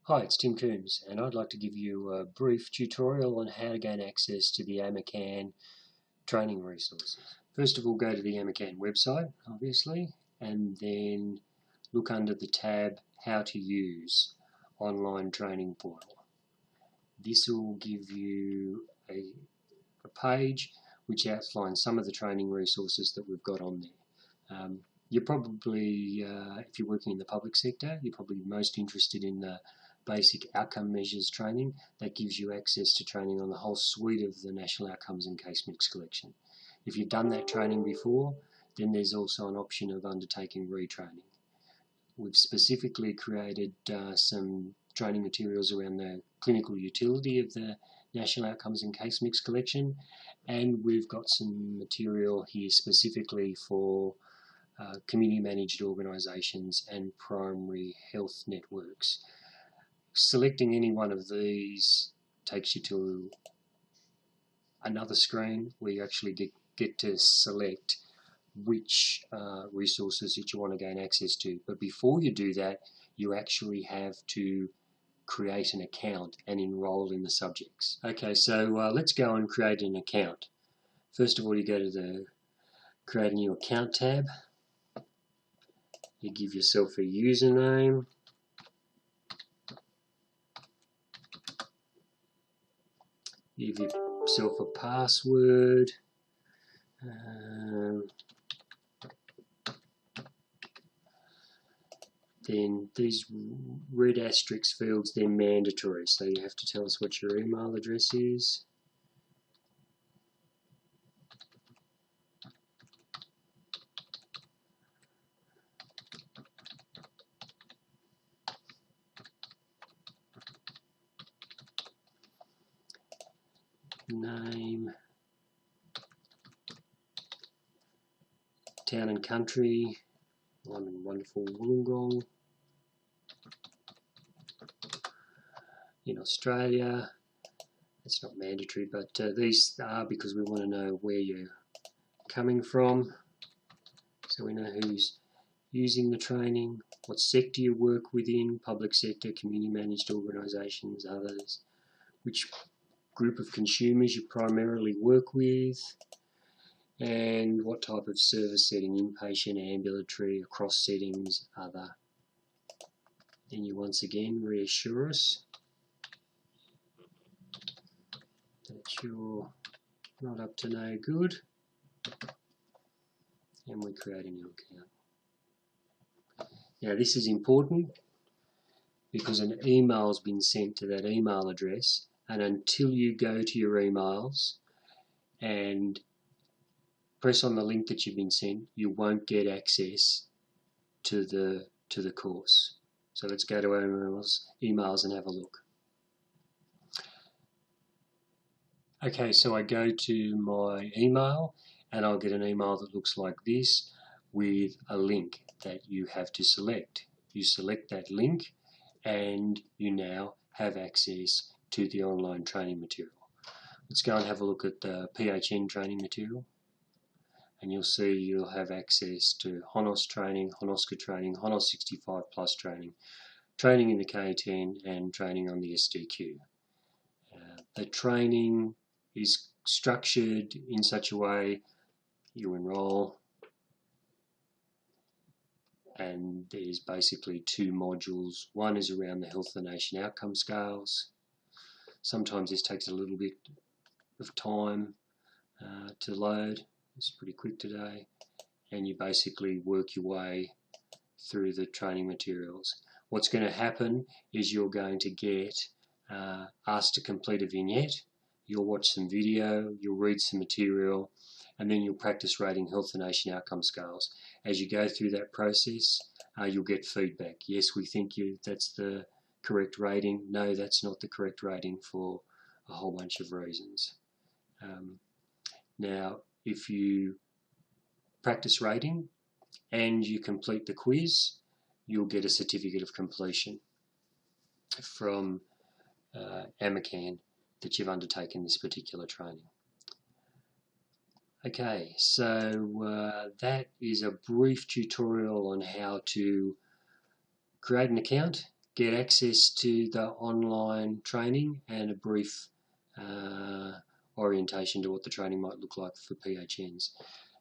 Hi, it's Tim Coombs, and I'd like to give you a brief tutorial on how to gain access to the Amacan training resources. First of all, go to the Amacan website, obviously, and then look under the tab How to Use Online Training Portal. This will give you a page which outlines some of the training resources that we've got on there. You're probably, if you're working in the public sector, you're probably most interested in the basic outcome measures training. That gives you access to training on the whole suite of the National Outcomes and Case Mix Collection. If you've done that training before, then there's also an option of undertaking retraining. We've specifically created some training materials around the clinical utility of the National Outcomes and Case Mix Collection, and we've got some material here specifically for community managed organisations and primary health networks. Selecting any one of these takes you to another screen where you actually get to select which resources that you want to gain access to. But before you do that, you actually have to create an account and enroll in the subjects. Okay, so let's go and create an account. First of all, you go to the Create a New Account tab. You give yourself a username. Give yourself a password. Then these red asterisk fields, they're mandatory, so you have to tell us what your email address is. Name, town and country. I'm in wonderful Wollongong in Australia. It's not mandatory, but these are because we want to know where you're coming from, so we know who's using the training, what sector you work within, public sector, community managed organisations, others, which group of consumers you primarily work with, and what type of service setting, inpatient, ambulatory, across settings, other. Then you once again reassure us that you're not up to no good, and we create a new account. Now this is important because an email has been sent to that email address, and until you go to your emails and press on the link that you've been sent, you won't get access to the course. So let's go to our emails and have a look. Okay, so I go to my email and I'll get an email that looks like this with a link that you have to select. You select that link and you now have access to the online training material. Let's go and have a look at the PHN training material, and you'll see you'll have access to HONOS training, HONOSCA training, HONOS 65 plus training, training in the K10 and training on the SDQ. The training is structured in such a way you enroll, and there's basically two modules. One is around the Health of the Nation outcome scales. Sometimes this takes a little bit of time to load. It's pretty quick today, and you basically work your way through the training materials. What's going to happen is you're going to get asked to complete a vignette. You'll watch some video, you'll read some material, and then you'll practice rating Health of the Nation outcome scales. As you go through that process, you'll get feedback. Yes, we think that's the correct rating. No, that's not the correct rating for a whole bunch of reasons. Now, if you practice rating and you complete the quiz, you'll get a certificate of completion from Amacan that you've undertaken this particular training. Okay, so that is a brief tutorial on how to create an account get access to the online training and a brief orientation to what the training might look like for PHNs.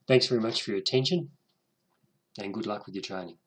Thanks very much for your attention, and good luck with your training.